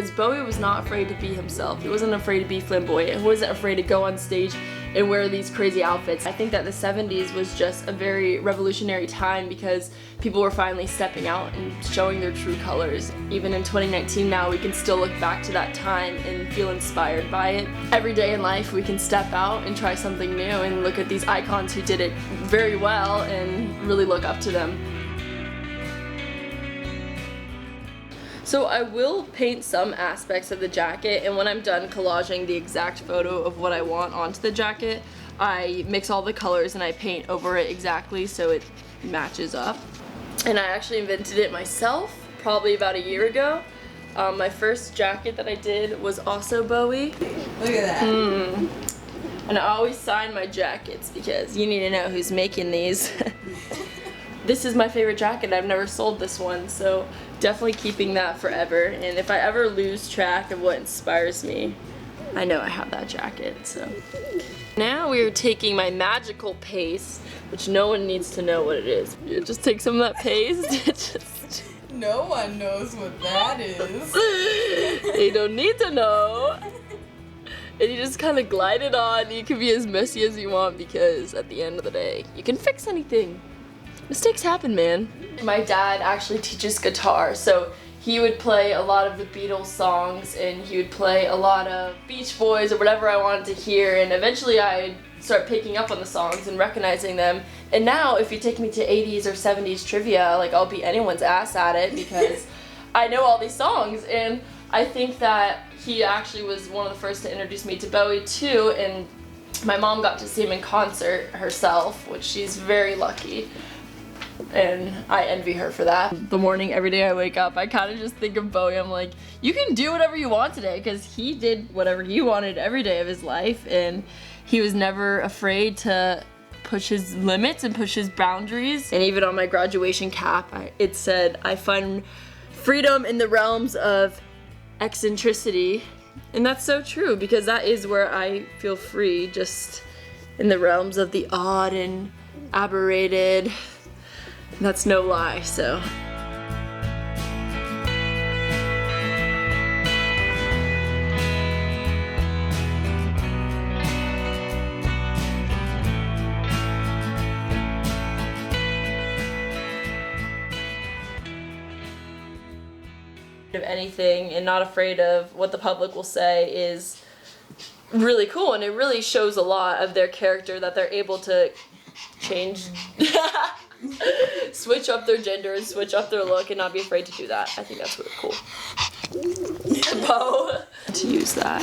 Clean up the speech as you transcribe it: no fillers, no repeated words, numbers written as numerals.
because Bowie was not afraid to be himself. He wasn't afraid to be flamboyant. He wasn't afraid to go on stage and wear these crazy outfits. I think that the 70s was just a very revolutionary time because people were finally stepping out and showing their true colors. Even in 2019 now, we can still look back to that time and feel inspired by it. Every day in life, we can step out and try something new and look at these icons who did it very well and really look up to them. So I will paint some aspects of the jacket, and when I'm done collaging the exact photo of what I want onto the jacket, I mix all the colors and I paint over it exactly so it matches up. And I actually invented it myself probably about a year ago. My first jacket that I did was also Bowie. Look at that. And I always sign my jackets because you need to know who's making these. This is my favorite jacket. I've never sold this one, so definitely keeping that forever. And if I ever lose track of what inspires me, I know I have that jacket. So now we are taking my magical paste, which no one needs to know what it is. You just take some of that paste. No one knows what that is. They don't need to know. And you just kind of glide it on. You can be as messy as you want because at the end of the day, you can fix anything. Mistakes happen, man. My dad actually teaches guitar, so he would play a lot of the Beatles songs and he would play a lot of Beach Boys or whatever I wanted to hear, and eventually I'd start picking up on the songs and recognizing them. And now if you take me to 80s or 70s trivia, like I'll beat anyone's ass at it because I know all these songs. And I think that he actually was one of the first to introduce me to Bowie too, and my mom got to see him in concert herself, which she's very lucky. And I envy her for that. The morning, every day I wake up, I kind of just think of Bowie. I'm like, you can do whatever you want today, because he did whatever he wanted every day of his life, and he was never afraid to push his limits and push his boundaries. And even on my graduation cap, it said, I find freedom in the realms of eccentricity. And that's so true, because that is where I feel free, just in the realms of the odd and aberrated. That's no lie, so. Of anything and not afraid of what the public will say is really cool, and it really shows a lot of their character that they're able to change. Switch up their gender and switch up their look and not be afraid to do that. I think that's really cool. Bow. To use that.